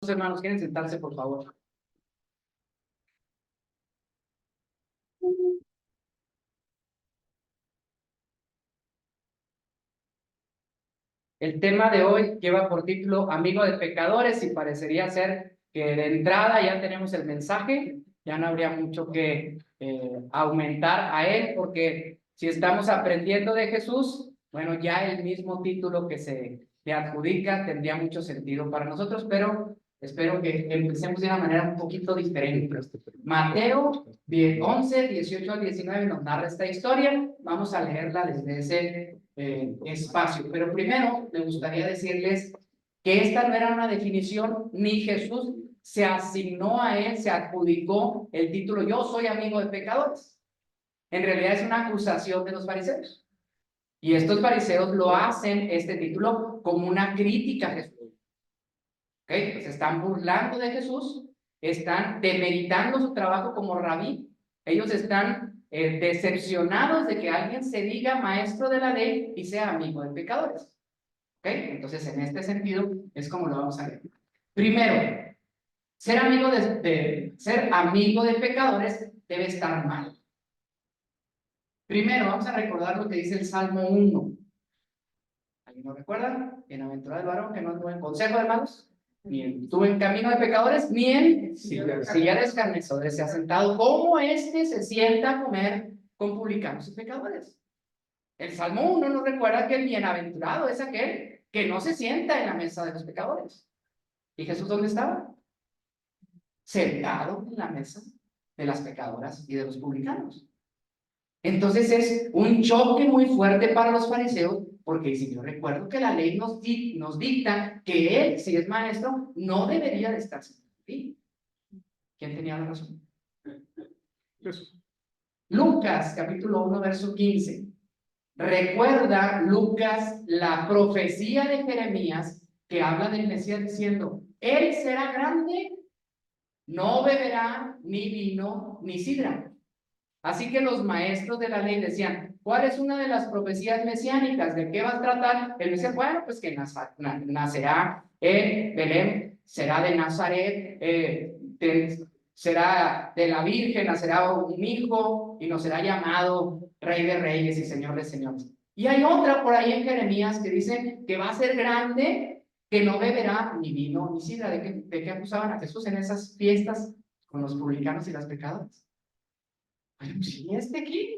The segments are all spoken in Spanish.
Hermanos, ¿quieren sentarse, por favor? El tema de hoy lleva por título Amigo de Pecadores y parecería ser que de entrada ya tenemos el mensaje, ya no habría mucho que aumentar a él, porque si estamos aprendiendo de Jesús, bueno, ya el mismo título que se le adjudica tendría mucho sentido para nosotros, pero espero que empecemos de una manera un poquito diferente. Mateo 11, 18 al 19 nos narra esta historia. Vamos a leerla desde ese espacio. Pero primero me gustaría decirles que esta no era una definición, ni Jesús se asignó a él, se adjudicó el título yo soy amigo de pecadores. En realidad es una acusación de los fariseos. Y estos fariseos lo hacen, este título, como una crítica a Jesús. ¿Okay? Pues están burlando de Jesús, están demeritando su trabajo como rabí. Ellos están decepcionados de que alguien se diga maestro de la ley y sea amigo de pecadores. ¿Okay? Entonces, en este sentido, es como lo vamos a ver. Primero, ser amigo ser amigo de pecadores debe estar mal. Primero, vamos a recordar lo que dice el Salmo 1. ¿Alguien lo recuerda? Bienaventurado el varón que no anduvo en consejo de malos, ni estuvo en camino de pecadores, ni en silla de escarnecedores se ha sentado, como se sienta a comer con publicanos y pecadores. El Salmo 1 nos recuerda que el bienaventurado es aquel que no se sienta en la mesa de los pecadores. ¿Y Jesús dónde estaba? Sentado en la mesa de las pecadoras y de los publicanos. Entonces es un choque muy fuerte para los fariseos, porque si yo recuerdo que la ley nos dicta que él, si es maestro, no debería de estar sentado aquí. ¿Quién tenía la razón? Jesús. Lucas, capítulo 1, verso 15. Recuerda, Lucas, la profecía de Jeremías que habla del Mesías diciendo, él será grande, no beberá ni vino ni sidra. Así que los maestros de la ley decían, ¿cuál es una de las profecías mesiánicas? ¿De qué va a tratar? Él decía, bueno, pues que nacerá en Belén, será de Nazaret, será de la Virgen, nacerá un hijo y nos será llamado Rey de Reyes y Señor de Señores. Y hay otra por ahí en Jeremías que dice que va a ser grande, que no beberá ni vino ni sidra. ¿De qué acusaban a Jesús en esas fiestas con los publicanos y las pecadoras? Bueno, sí, aquí,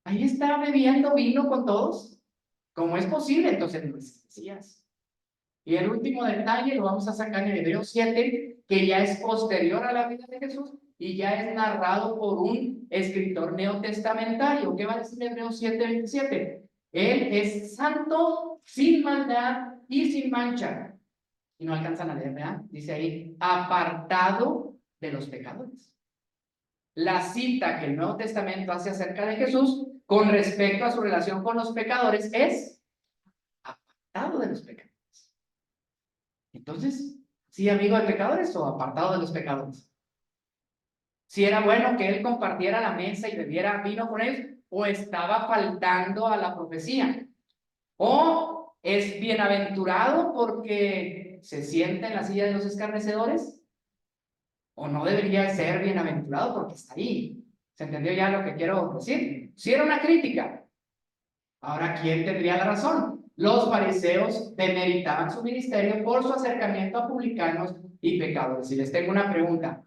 ahí está bebiendo vino con todos. ¿Cómo es posible? Entonces no es Mesías. Y el último detalle lo vamos a sacar en Hebreos 7, que ya es posterior a la vida de Jesús y ya es narrado por un escritor neotestamentario. ¿Qué va a decir Hebreos 7, 27? Él es santo, sin maldad y sin mancha. Y no alcanzan a leer, ¿verdad? Dice ahí, apartado de los pecadores. La cita que el Nuevo Testamento hace acerca de Jesús con respecto a su relación con los pecadores es apartado de los pecadores. Entonces, ¿sí amigo de pecadores o apartado de los pecadores? Si era bueno que él compartiera la mesa y bebiera vino con ellos, o estaba faltando a la profecía, o es bienaventurado porque se sienta en la silla de los escarnecedores, o no debería ser bienaventurado porque está ahí. ¿Se entendió ya lo que quiero decir? Si era una crítica. Ahora, ¿quién tendría la razón? Los fariseos demeritaban su ministerio por su acercamiento a publicanos y pecadores. Y les tengo una pregunta.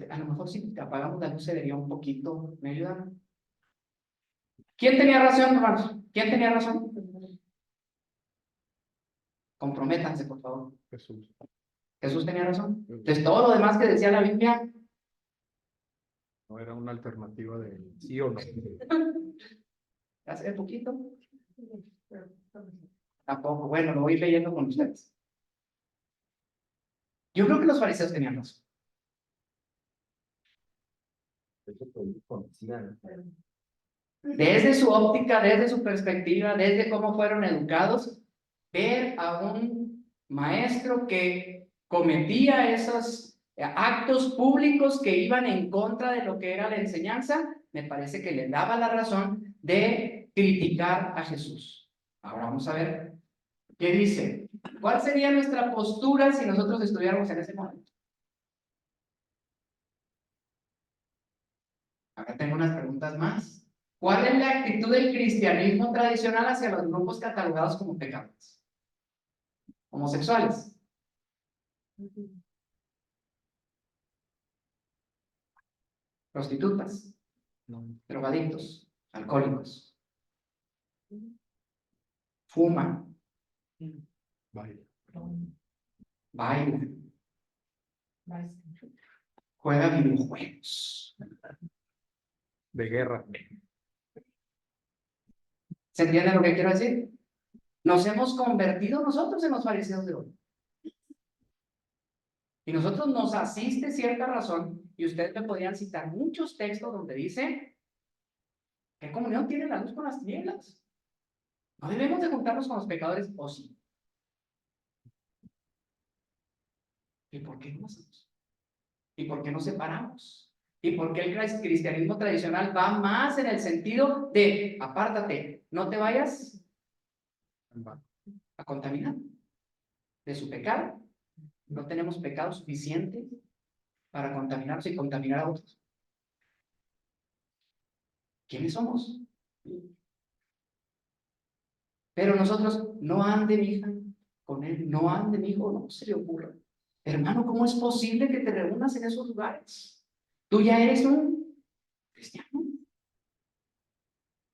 A lo mejor si apagamos la luz se vería un poquito. ¿Me ayudan? ¿Quién tenía razón, hermanos? ¿Quién tenía razón? Comprométanse, por favor. Jesús. Jesús tenía razón. Entonces, todo lo demás que decía la Biblia no era una alternativa de sí o no. ¿Hace poquito? Tampoco. Bueno, lo voy leyendo con ustedes. Yo creo que los fariseos tenían razón. Desde su óptica, desde su perspectiva, desde cómo fueron educados, ver a un maestro que cometía esos actos públicos que iban en contra de lo que era la enseñanza, me parece que le daba la razón de criticar a Jesús. Ahora vamos a ver qué dice. ¿Cuál sería nuestra postura si nosotros estuviéramos en ese momento? Acá tengo unas preguntas más. ¿Cuál es la actitud del cristianismo tradicional hacia los grupos catalogados como pecadores? Homosexuales, prostitutas, No, drogadictos, alcohólicos, fuman, vaya. bailan, juegan videojuegos. De guerra. ¿Se entiende lo que quiero decir? Nos hemos convertido nosotros en los fariseos de hoy. Y nosotros nos asiste cierta razón, y ustedes me podrían citar muchos textos donde dice: ¿qué comunión tiene la luz con las tinieblas? ¿No debemos de juntarnos con los pecadores? ¿O sí? ¿Y por qué no lo hacemos? ¿Y por qué nos separamos? ¿Y por qué el cristianismo tradicional va más en el sentido de apártate, no te vayas a contaminar de su pecado? No tenemos pecado suficiente para contaminarnos y contaminar a otros. ¿Quiénes somos? Pero nosotros, no ande, mi hija, con él, no ande, mi hijo, no se le ocurra. Hermano, ¿cómo es posible que te reúnas en esos lugares? Tú ya eres un cristiano.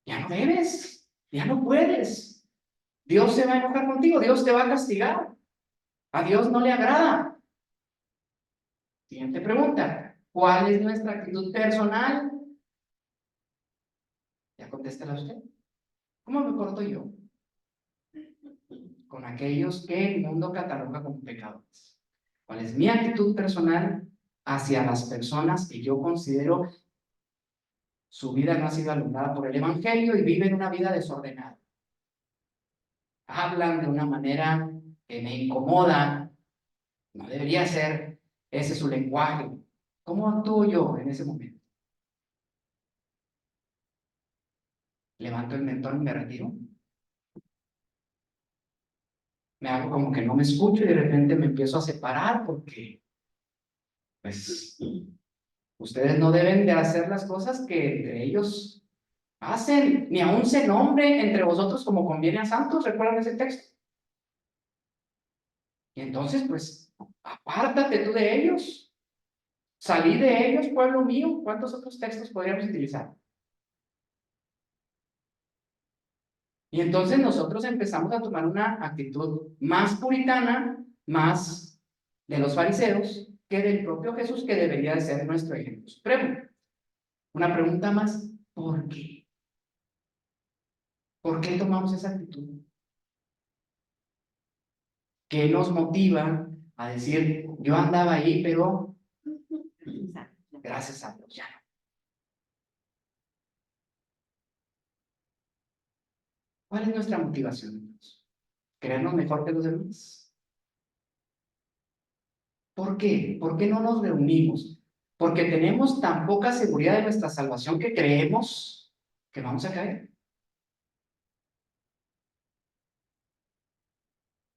Ya no debes, ya no puedes. Dios se va a enojar contigo, Dios te va a castigar. A Dios no le agrada. Siguiente pregunta. ¿Cuál es nuestra actitud personal? Ya contéstela usted. ¿Cómo me porto yo con aquellos que el mundo cataloga como pecadores? ¿Cuál es mi actitud personal hacia las personas que yo considero su vida no ha sido alumbrada por el Evangelio y viven una vida desordenada? Hablan de una manera que me incomoda, no debería ser ese su lenguaje. ¿Cómo actúo yo en ese momento? ¿Levanto el mentón y me retiro? ¿Me hago como que no me escucho y de repente me empiezo a separar porque, pues, ustedes no deben de hacer las cosas que entre ellos hacen, ni aun se nombre entre vosotros como conviene a santos? ¿Recuerdan ese texto? Y entonces, pues, apártate tú de ellos. Salí de ellos, pueblo mío. ¿Cuántos otros textos podríamos utilizar? Y entonces nosotros empezamos a tomar una actitud más puritana, más de los fariseos, que del propio Jesús, que debería de ser nuestro ejemplo supremo. Una pregunta más: ¿por qué? ¿Por qué tomamos esa actitud? ¿Qué nos motiva a decir, yo andaba ahí, pero gracias a Dios ya no? ¿Cuál es nuestra motivación? ¿Creernos mejor que los demás? ¿Por qué? ¿Por qué no nos reunimos? ¿Porque tenemos tan poca seguridad de nuestra salvación que creemos que vamos a caer?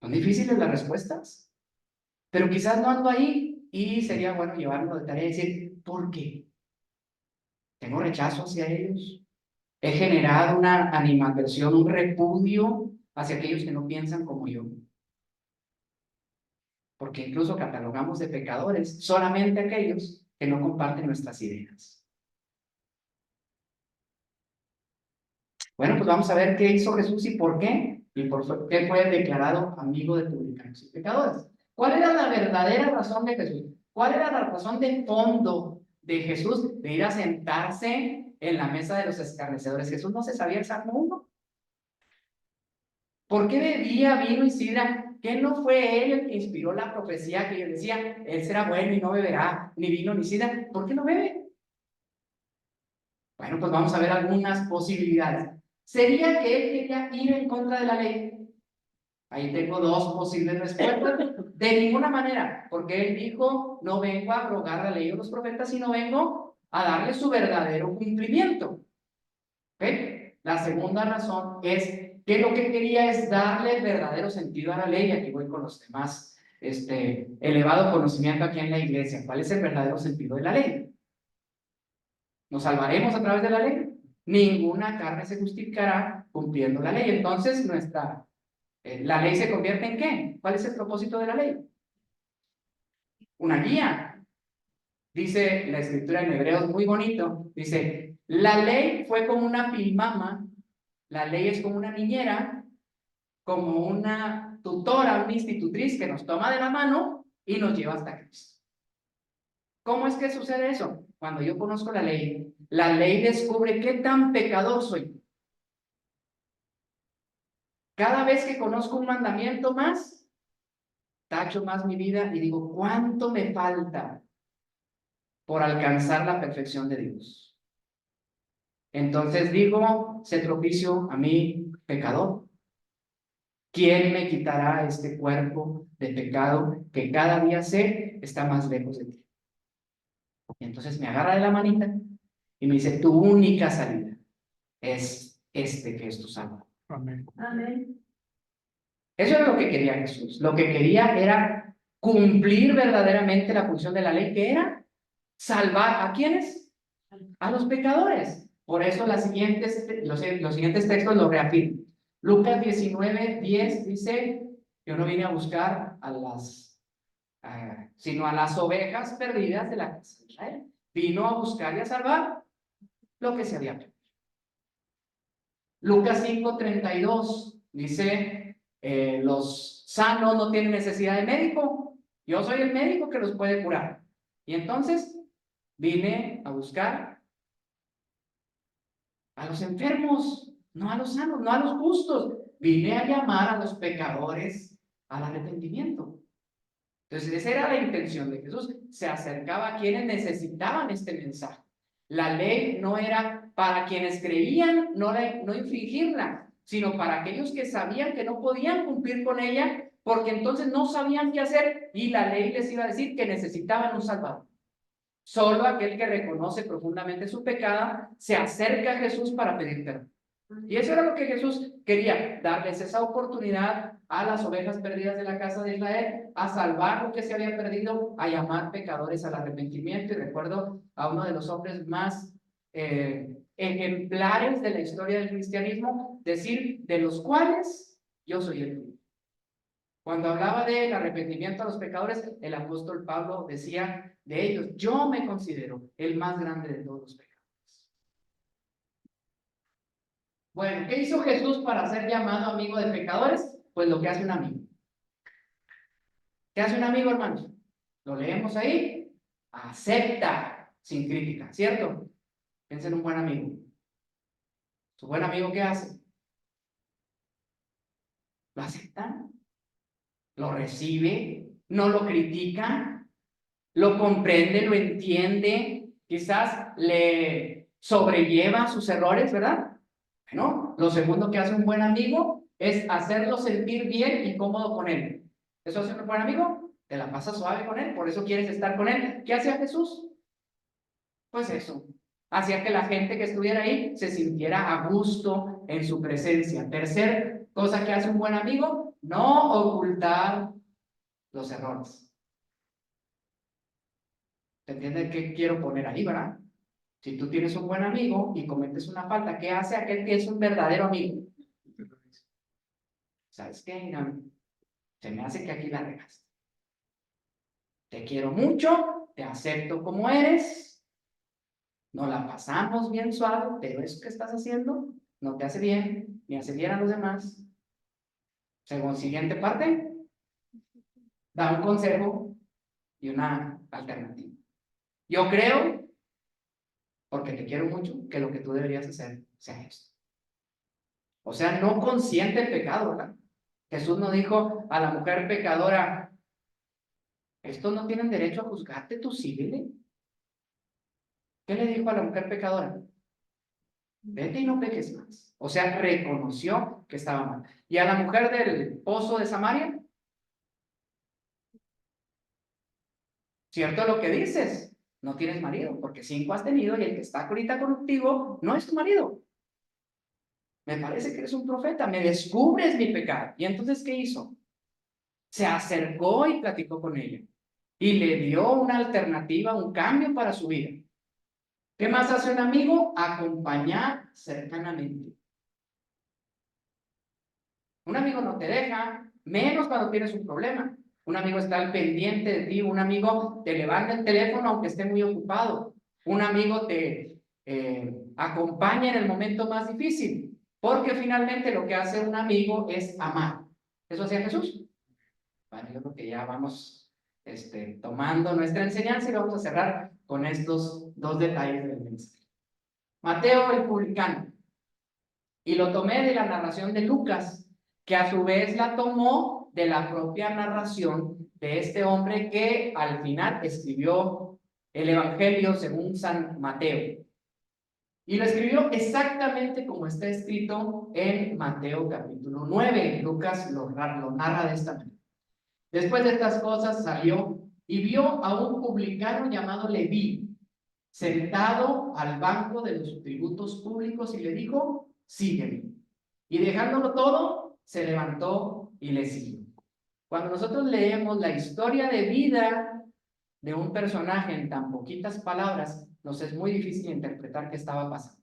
¿Son difíciles las respuestas? Pero quizás no ando ahí y sería bueno llevarlo de tarea y decir, ¿por qué? ¿Tengo rechazo hacia ellos? ¿He generado una animadversión, un repudio hacia aquellos que no piensan como yo? Porque incluso catalogamos de pecadores solamente aquellos que no comparten nuestras ideas. Bueno, pues vamos a ver qué hizo Jesús y por qué, qué fue declarado amigo de publicanos y pecadores. ¿Cuál era la verdadera razón de Jesús? ¿Cuál era la razón de fondo de Jesús de ir a sentarse en la mesa de los escarnecedores? Jesús no se sabía el Salmo 1. ¿Por qué bebía vino y sidra? ¿Qué no fue él el que inspiró la profecía que decía, él será bueno y no beberá ni vino ni sidra? ¿Por qué no bebe? Bueno, pues vamos a ver algunas posibilidades. ¿Sería que él quería ir en contra de la ley? Ahí tengo dos posibles respuestas. De ninguna manera, porque él dijo, no vengo a abrogar la ley de los profetas, sino vengo a darle su verdadero cumplimiento. ¿Ok? La segunda razón es que lo que quería es darle verdadero sentido a la ley. Aquí voy con los demás, elevado conocimiento aquí en la iglesia. ¿Cuál es el verdadero sentido de la ley? ¿Nos salvaremos a través de la ley? Ninguna carne se justificará cumpliendo la ley. Entonces, la ley se convierte ¿en qué? ¿Cuál es el propósito de la ley? Una guía. Dice la escritura en Hebreos muy bonito, dice, la ley fue como una pilmama, la ley es como una niñera, como una tutora, una institutriz que nos toma de la mano y nos lleva hasta Cristo. ¿Cómo es que sucede eso? Cuando yo conozco la ley descubre qué tan pecador soy. Cada vez que conozco un mandamiento más, tacho más mi vida y digo, ¿cuánto me falta por alcanzar la perfección de Dios? Entonces digo, sé propicio a mí, pecador. ¿Quién me quitará este cuerpo de pecado que cada día sé está más lejos de ti? Y entonces me agarra de la manita y me dice, tu única salida es que es tu Salvador. Amén. Amén. Eso es lo que quería Jesús. Lo que quería era cumplir verdaderamente la función de la ley, que era salvar ¿a quiénes? A los pecadores. Por eso los siguientes textos lo reafirman. Lucas 19:10 dice, yo no vine a buscar sino a las ovejas perdidas de la casa de Israel. Vino a buscar y a salvar lo que se había perdido. Lucas 5:32 dice, los sanos no tienen necesidad de médico, yo soy el médico que los puede curar. Y entonces vine a buscar a los enfermos, no a los sanos, no a los justos. Vine a llamar a los pecadores al arrepentimiento. Entonces, esa era la intención de Jesús. Se acercaba a quienes necesitaban este mensaje. La ley no era para quienes creían no infringirla, sino para aquellos que sabían que no podían cumplir con ella, porque entonces no sabían qué hacer y la ley les iba a decir que necesitaban un Salvador. Solo aquel que reconoce profundamente su pecado se acerca a Jesús para pedir perdón. Y eso era lo que Jesús quería, darles esa oportunidad a las ovejas perdidas de la casa de Israel, a salvar lo que se había perdido, a llamar pecadores al arrepentimiento. Y recuerdo a uno de los hombres más ejemplares de la historia del cristianismo decir, de los cuales yo soy el único. Cuando hablaba del arrepentimiento a los pecadores, el apóstol Pablo decía de ellos, yo me considero el más grande de todos los pecadores. Bueno, ¿qué hizo Jesús para ser llamado amigo de pecadores? Pues lo que hace un amigo. ¿Qué hace un amigo, hermanos? Lo leemos ahí. Acepta sin crítica, ¿cierto? Piensa en un buen amigo. ¿Su buen amigo qué hace? Lo acepta, lo recibe, no lo critica, lo comprende, lo entiende, quizás le sobrelleva sus errores, ¿verdad? Bueno, lo segundo que hace un buen amigo es hacerlo sentir bien y cómodo con él. ¿Eso hace un buen amigo? Te la pasas suave con él, por eso quieres estar con él. ¿Qué hacía Jesús? Pues eso, hacía que la gente que estuviera ahí se sintiera a gusto en su presencia. Tercer cosa que hace un buen amigo, no ocultar los errores. ¿Te entiendes qué quiero poner ahí, verdad? Si tú tienes un buen amigo y cometes una falta, ¿qué hace aquel que es un verdadero amigo? ¿Sabes qué? Mira, se me hace que aquí la regaste. Te quiero mucho, te acepto como eres, nos la pasamos bien suave, pero eso que estás haciendo no te hace bien, ni hace bien a los demás. Según siguiente parte, da un consejo y una alternativa. Yo creo, porque te quiero mucho, que lo que tú deberías hacer sea esto. O sea, no consiente el pecado, ¿verdad? Jesús no dijo a la mujer pecadora, estos no tienen derecho a juzgarte, tú síguele. ¿Qué le dijo a la mujer pecadora? Vete y no peques más. O sea, reconoció que estaba mal. Y a la mujer del pozo de Samaria, cierto lo que dices, no tienes marido, porque 5 has tenido y el que está ahorita contigo no es tu marido. me parece que eres un profeta, me descubres mi pecado. Y entonces, ¿qué hizo? Se acercó y platicó con ella. Y le dio una alternativa, un cambio para su vida. ¿Qué más hace un amigo? Acompañar cercanamente. Un amigo no te deja, menos cuando tienes un problema. Un amigo está al pendiente de ti, un amigo te levanta el teléfono aunque esté muy ocupado. Un amigo te acompaña en el momento más difícil, porque finalmente lo que hace un amigo es amar. ¿Eso hacía Jesús? Bueno, yo creo que ya vamos tomando nuestra enseñanza y vamos a cerrar con estos dos detalles del mensaje. Mateo el publicano. Y lo tomé de la narración de Lucas, que a su vez la tomó de la propia narración de este hombre que al final escribió el Evangelio según San Mateo. Y lo escribió exactamente como está escrito en Mateo capítulo 9. Lucas lo narra de esta manera. Después de estas cosas salió y vio a un publicano llamado Leví, sentado al banco de los tributos públicos y le dijo, sígueme. Y dejándolo todo, se levantó y le siguió. Cuando nosotros leemos la historia de vida de un personaje en tan poquitas palabras, nos es muy difícil interpretar qué estaba pasando.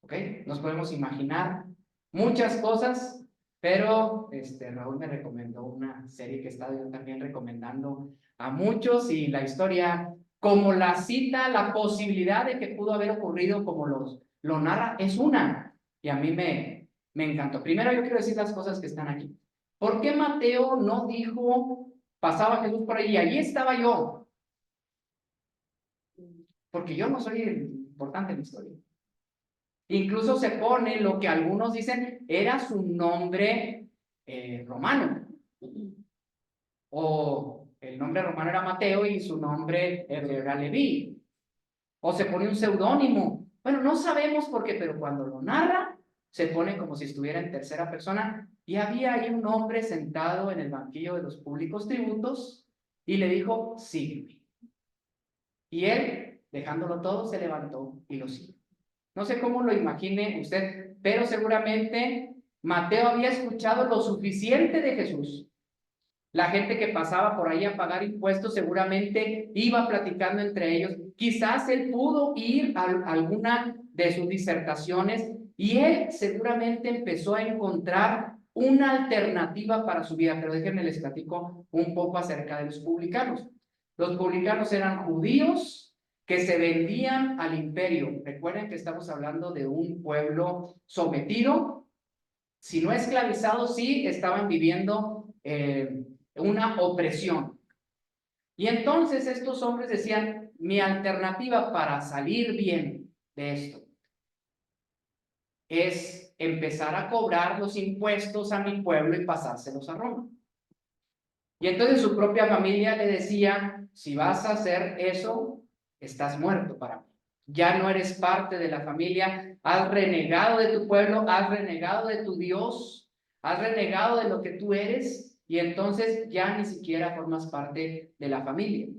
¿Ok? Nos podemos imaginar muchas cosas, pero Raúl me recomendó una serie que he estado yo también recomendando a muchos y la historia, como la cita, la posibilidad de que pudo haber ocurrido como lo narra, es una. Y a mí me encantó. Primero yo quiero decir las cosas que están aquí. ¿Por qué Mateo no dijo, pasaba Jesús por ahí y allí estaba yo? Porque yo no soy importante en la historia. Incluso se pone lo que algunos dicen era su nombre romano. O el nombre romano era Mateo y su nombre era Leví. O se pone un seudónimo. Bueno, no sabemos por qué, pero cuando lo narra, se pone como si estuviera en tercera persona. Y había ahí un hombre sentado en el banquillo de los públicos tributos y le dijo, sígueme. Y él, dejándolo todo, se levantó y lo siguió. No sé cómo lo imagine usted, pero seguramente Mateo había escuchado lo suficiente de Jesús. La gente que pasaba por ahí a pagar impuestos seguramente iba platicando entre ellos. Quizás él pudo ir a alguna de sus disertaciones y él seguramente empezó a encontrar una alternativa para su vida. Pero déjenme les platico un poco acerca de los publicanos. Los publicanos eran judíos que se vendían al imperio. Recuerden que estamos hablando de un pueblo sometido, si no esclavizado, sí estaban viviendo una opresión. Y entonces estos hombres decían, mi alternativa para salir bien de esto es empezar a cobrar los impuestos a mi pueblo y pasárselos a Roma. Y entonces su propia familia le decía, si vas a hacer eso, estás muerto para mí. Ya no eres parte de la familia, has renegado de tu pueblo, has renegado de tu Dios, has renegado de lo que tú eres y entonces ya ni siquiera formas parte de la familia.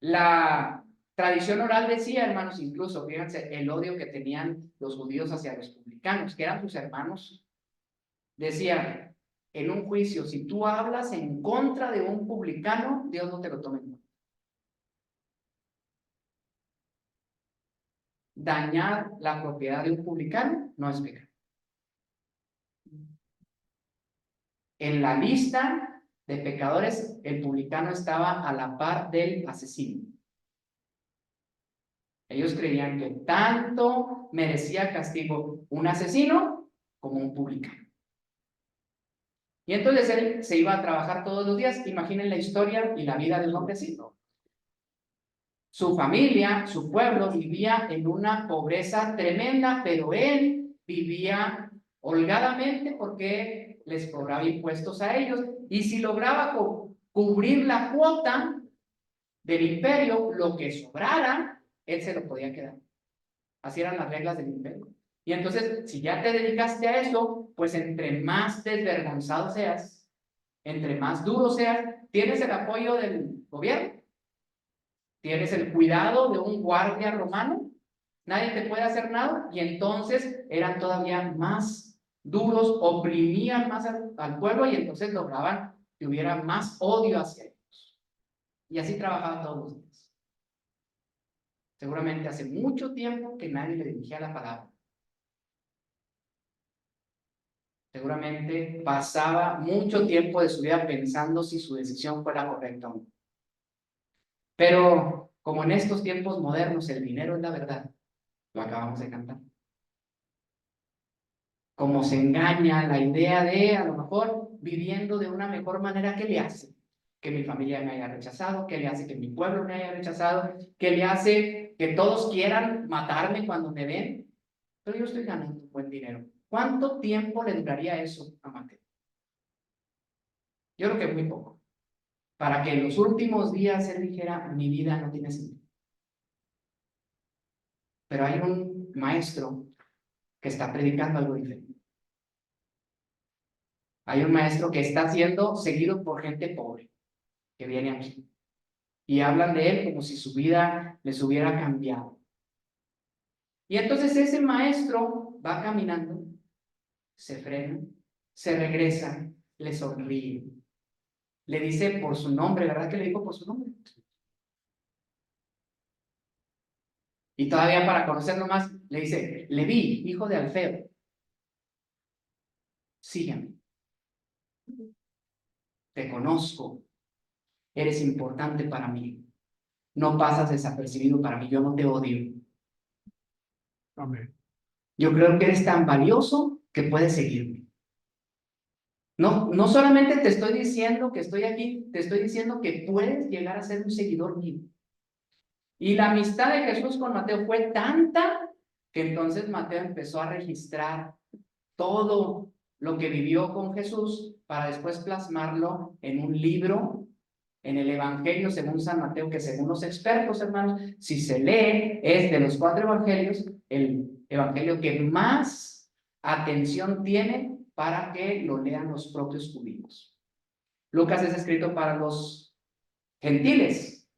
La tradición oral decía, hermanos, incluso, fíjense, el odio que tenían los judíos hacia los publicanos, que eran sus hermanos, decían, en un juicio, si tú hablas en contra de un publicano, Dios no te lo tome en cuenta. Dañar la propiedad de un publicano no es pecado. En la lista de pecadores, el publicano estaba a la par del asesino. Ellos creían que tanto merecía castigo un asesino como un publicano. Y entonces él se iba a trabajar todos los días. Imaginen la historia y la vida del hombre así. Su familia, su pueblo vivía en una pobreza tremenda, pero él vivía holgadamente porque les cobraba impuestos a ellos. Y si lograba cubrir la cuota del imperio, lo que sobrara, él se lo podía quedar. Así eran las reglas del imperio. Y entonces, si ya te dedicaste a eso, pues entre más desvergonzado seas, entre más duro seas, tienes el apoyo del gobierno. ¿Tienes el cuidado de un guardia romano? nadie te puede hacer nada, y entonces eran todavía más duros, oprimían más al pueblo, y entonces lograban que hubiera más odio hacia ellos. Y así trabajaban todos los días. Seguramente hace mucho tiempo que nadie le dirigía la palabra. Seguramente pasaba mucho tiempo de su vida pensando si su decisión fue la correcta o no. Pero como en estos tiempos modernos el dinero es la verdad, lo acabamos de cantar. Como se engaña la idea de, a lo mejor, viviendo de una mejor manera, ¿qué le hace? Que mi familia me haya rechazado, ¿qué le hace que mi pueblo me haya rechazado? ¿Qué le hace que todos quieran matarme cuando me ven? Pero yo estoy ganando buen dinero. ¿Cuánto tiempo le duraría eso a Mateo? Yo creo que muy poco. Para que en los últimos días él dijera, mi vida no tiene sentido. Pero hay un maestro que está predicando algo diferente. Hay un maestro que está siendo seguido por gente pobre, que viene aquí. Y hablan de él como si su vida les hubiera cambiado. Y entonces ese maestro va caminando, se frena, se regresa, le sonríe. Le dice por su nombre, ¿verdad que le dijo por su nombre? Y todavía para conocerlo más, le dice, Leví, hijo de Alfeo, sígueme. Te conozco, eres importante para mí. No pasas desapercibido para mí, yo no te odio. Amén. Yo creo que eres tan valioso que puedes seguirme. No solamente te estoy diciendo que estoy aquí, te estoy diciendo que puedes llegar a ser un seguidor mío. Y la amistad de Jesús con Mateo fue tanta que entonces Mateo empezó a registrar todo lo que vivió con Jesús para después plasmarlo en un libro, en el Evangelio según San Mateo, que según los expertos, hermanos, si se lee, es de los 4 evangelios, el evangelio que más atención tiene para que lo lean los propios judíos. Lucas es escrito para los gentiles,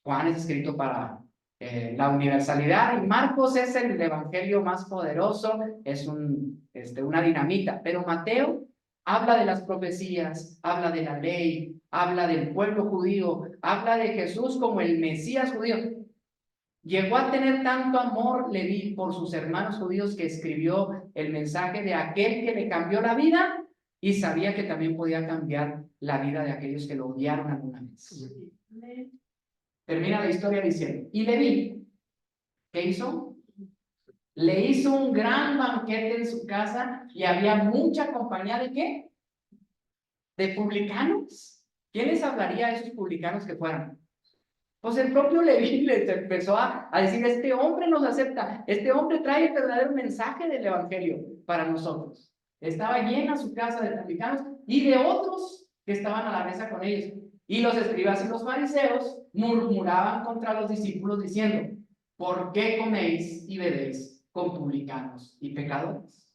Juan es escrito para la universalidad, y Marcos es el evangelio más poderoso, es una dinamita, pero Mateo habla de las profecías, habla de la ley, habla del pueblo judío, habla de Jesús como el Mesías judío. Llegó a tener tanto amor Leví por sus hermanos judíos que escribió el mensaje de aquel que le cambió la vida, y sabía que también podía cambiar la vida de aquellos que lo odiaron alguna vez. Termina la historia diciendo, y Leví, ¿qué hizo? Le hizo un gran banquete en su casa, y había mucha compañía de ¿qué? De publicanos. ¿Quién les hablaría a esos publicanos que fueran? Pues el propio Leví les empezó a decir, este hombre nos acepta, este hombre trae el verdadero mensaje del evangelio para nosotros. Estaba llena su casa de publicanos y de otros que estaban a la mesa con ellos. Y los escribas y los fariseos murmuraban contra los discípulos diciendo, ¿por qué coméis y bebéis con publicanos y pecadores?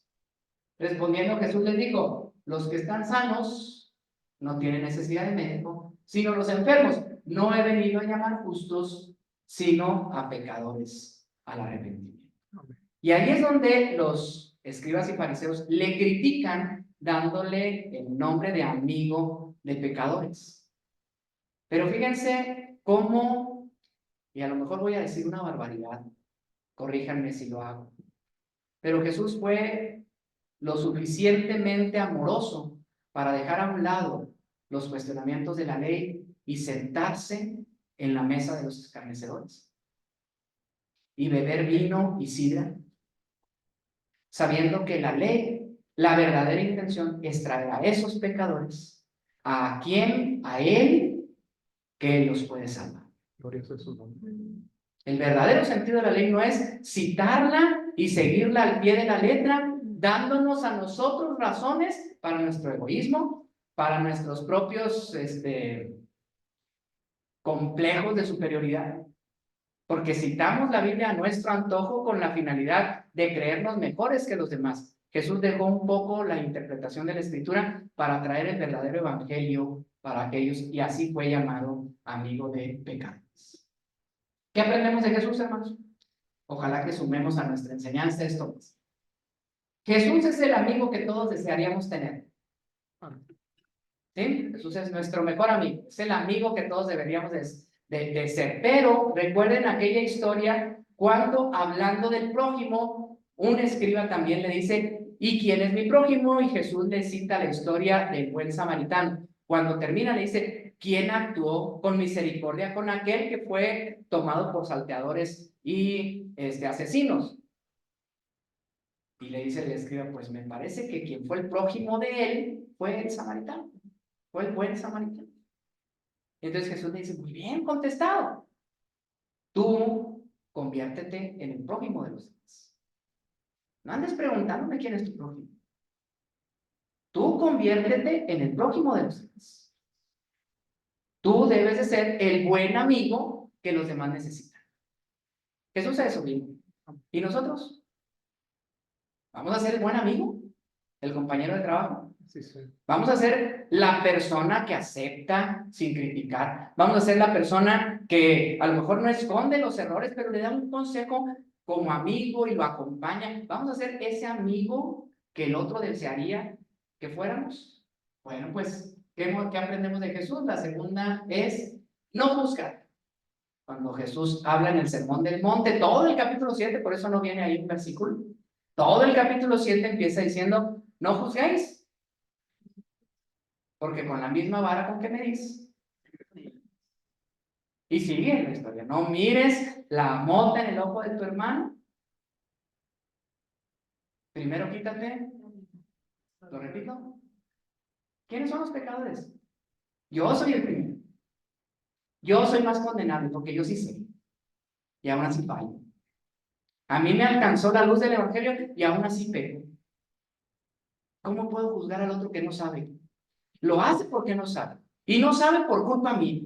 Respondiendo Jesús les dijo, los que están sanos no tienen necesidad de médico, sino los enfermos. No he venido a llamar justos, sino a pecadores al arrepentimiento. Y ahí es donde los escribas y fariseos le critican dándole el nombre de amigo de pecadores. Pero fíjense cómo, y a lo mejor voy a decir una barbaridad, corríjanme si lo hago, pero Jesús fue lo suficientemente amoroso para dejar a un lado los cuestionamientos de la ley y sentarse en la mesa de los escarnecedores y beber vino y sidra, sabiendo que la ley, la verdadera intención es traer a esos pecadores a quien, a él, que él los puede salvar. Gloria a su nombre. El verdadero sentido de la ley no es citarla y seguirla al pie de la letra, dándonos a nosotros razones para nuestro egoísmo, para nuestros propios complejos de superioridad. Porque citamos la Biblia a nuestro antojo con la finalidad de creernos mejores que los demás. Jesús dejó un poco la interpretación de la Escritura para traer el verdadero evangelio para aquellos, y así fue llamado amigo de pecadores. ¿Qué aprendemos de Jesús, hermanos? Ojalá que sumemos a nuestra enseñanza esto. Jesús es el amigo que todos desearíamos tener. ¿Sí? Jesús es nuestro mejor amigo, es el amigo que todos deberíamos de ser. Pero recuerden aquella historia cuando, hablando del prójimo, un escriba también le dice, ¿y quién es mi prójimo? Y Jesús le cita la historia del buen samaritano. Cuando termina le dice, ¿quién actuó con misericordia con aquel que fue tomado por salteadores y asesinos? Y le dice el escriba, pues me parece que quien fue el prójimo de él fue el samaritano. Fue el buen samaritano. Y entonces Jesús le dice, muy bien contestado. Tú conviértete en el prójimo de los demás. No andes preguntándome quién es tu prójimo. Tú conviértete en el prójimo de los demás. Tú debes de ser el buen amigo que los demás necesitan. Jesús es eso mismo. ¿Y nosotros? ¿Vamos a ser el buen amigo? ¿El compañero de trabajo? Sí, sí. Vamos a ser la persona que acepta sin criticar. Vamos a ser la persona que a lo mejor no esconde los errores, pero le da un consejo como amigo y lo acompaña. Vamos a ser ese amigo que el otro desearía que fuéramos. Bueno, pues, ¿qué aprendemos de Jesús? La segunda es no juzgar. Cuando Jesús habla en el Sermón del Monte, todo el capítulo 7, por eso no viene ahí un versículo, todo el capítulo 7 empieza diciendo, no juzguéis. Porque con la misma vara con que medís. Y sigue la historia. No mires la mota en el ojo de tu hermano. Primero quítate. ¿Lo repito? ¿Quiénes son los pecadores? Yo soy el primero. Yo soy más condenable porque yo sí sé. Y aún así fallo. A mí me alcanzó la luz del evangelio y aún así peco. ¿Cómo puedo juzgar al otro que no sabe? Lo hace porque no sabe. Y no sabe por culpa mía.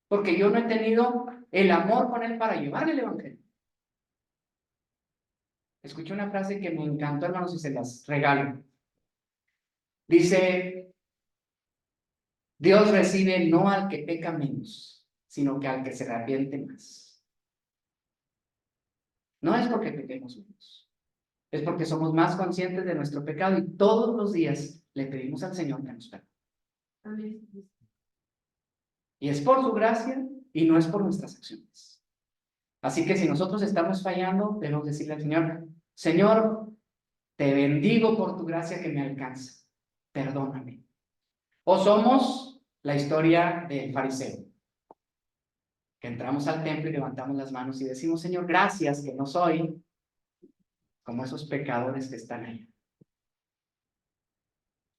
Porque yo no he tenido el amor con él para llevarle el evangelio. Escuché una frase que me encantó, hermanos, y se las regalo. Dice, Dios recibe no al que peca menos, sino que al que se arrepiente más. No es porque pequemos menos, es porque somos más conscientes de nuestro pecado y todos los días le pedimos al Señor que nos perdone. Y es por su gracia y no es por nuestras acciones. Así que si nosotros estamos fallando, debemos decirle al Señor, Señor, te bendigo por tu gracia que me alcanza. Perdóname. O somos la historia del fariseo, que entramos al templo y levantamos las manos y decimos, Señor, gracias que no soy como esos pecadores que están allá.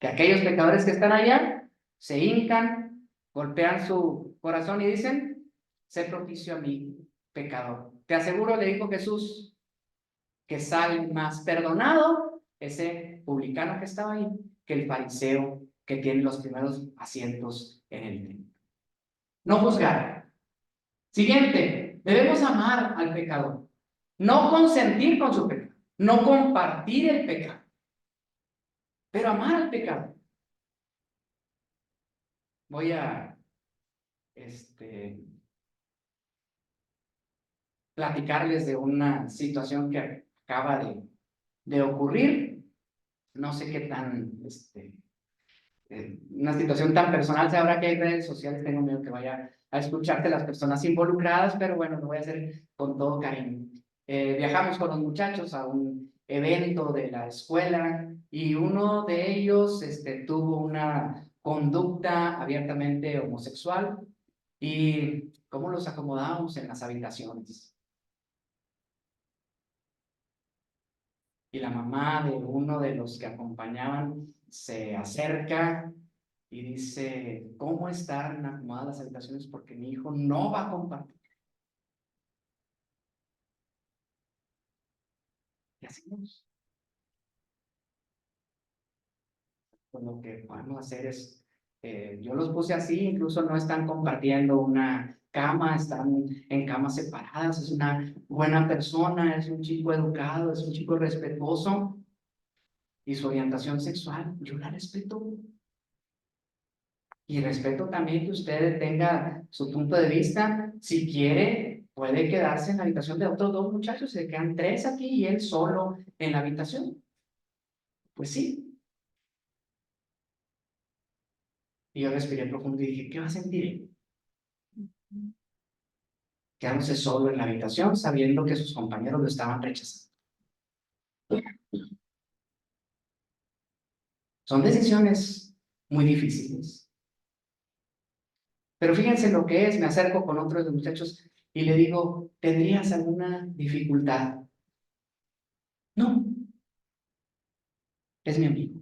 Que aquellos pecadores que están allá se hincan, golpean su corazón y dicen, sé propicio a mí, pecador. Te aseguro, le dijo Jesús, que sale más perdonado ese publicano que estaba ahí que el fariseo que tiene los primeros asientos en el templo. No juzgar. Siguiente, debemos amar al pecador, no consentir con su pecado, no compartir el pecado, pero amar al pecado. Voy a platicarles de una situación que acaba de ocurrir. No sé qué tan, una situación tan personal. Si ahora que hay redes sociales, tengo miedo que vaya a escucharte las personas involucradas, pero bueno, lo voy a hacer con todo cariño. Viajamos con los muchachos a un evento de la escuela y uno de ellos tuvo una conducta abiertamente homosexual. ¿Y cómo los acomodamos en las habitaciones? Y la mamá de uno de los que acompañaban se acerca y dice, ¿cómo están acomodadas las habitaciones? Porque mi hijo no va a compartir. ¿Qué hacemos? Pues lo que podemos hacer es, yo los puse así, incluso no están compartiendo una cama, están en camas separadas, es una buena persona, es un chico educado, es un chico respetuoso, y su orientación sexual, yo la respeto. Y respeto también que usted tenga su punto de vista. Si quiere puede quedarse en la habitación de otros dos muchachos, se quedan tres aquí y él solo en la habitación. Pues sí. Y yo respiré profundo y dije, ¿qué va a sentir él? Quedándose solo en la habitación sabiendo que sus compañeros lo estaban rechazando. Son decisiones muy difíciles. Pero fíjense lo que es, me acerco con otro de los muchachos y le digo, ¿tendrías alguna dificultad? No, es mi amigo.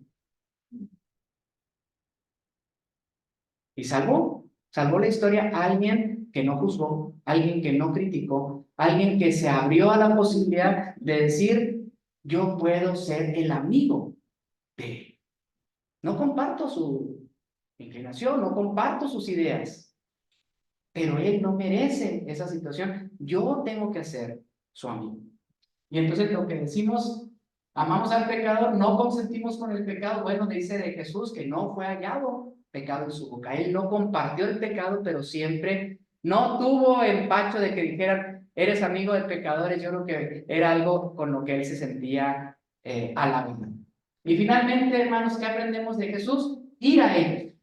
Y salvó la historia a alguien que no juzgó, alguien que no criticó, alguien que se abrió a la posibilidad de decir, yo puedo ser el amigo de él. No comparto su inclinación, no comparto sus ideas, pero él no merece esa situación. Yo tengo que ser su amigo. Y entonces lo que decimos, amamos al pecador, no consentimos con el pecado. Bueno, dice de Jesús que no fue hallado pecado en su boca. Él no compartió el pecado, pero siempre no tuvo empacho de que dijeran, eres amigo de pecadores. Yo creo que era algo con lo que él se sentía halagado. Y finalmente, hermanos, ¿qué aprendemos de Jesús? Ir a ellos,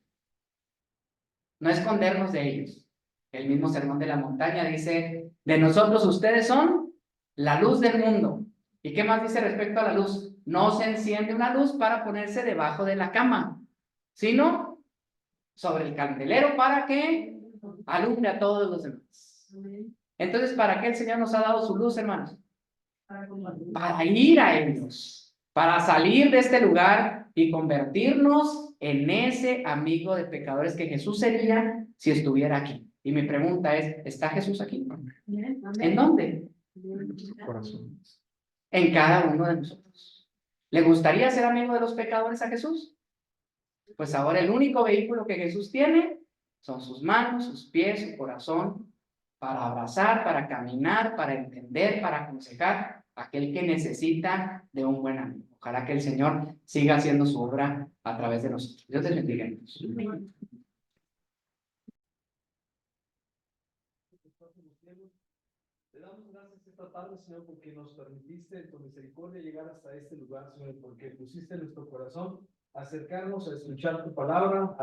no escondernos de ellos. El mismo Sermón de la Montaña dice, de nosotros ustedes son la luz del mundo. ¿Y qué más dice respecto a la luz? No se enciende una luz para ponerse debajo de la cama, sino sobre el candelero para que alumbre a todos los demás. Entonces, ¿para qué el Señor nos ha dado su luz, hermanos? Para ir a ellos, para salir de este lugar y convertirnos en ese amigo de pecadores que Jesús sería si estuviera aquí. Y mi pregunta es, ¿está Jesús aquí? ¿En dónde? Corazones. En cada uno de nosotros. ¿Le gustaría ser amigo de los pecadores a Jesús? Pues ahora el único vehículo que Jesús tiene son sus manos, sus pies, su corazón, para abrazar, para caminar, para entender, para aconsejar a aquel que necesita de un buen amigo. Ojalá que el Señor siga haciendo su obra a través de nosotros. Dios les bendiga. Te damos gracias esta tarde, Señor, porque nos permitiste en tu misericordia llegar hasta este lugar, Señor, porque pusiste en nuestro corazón acercarnos a escuchar tu palabra,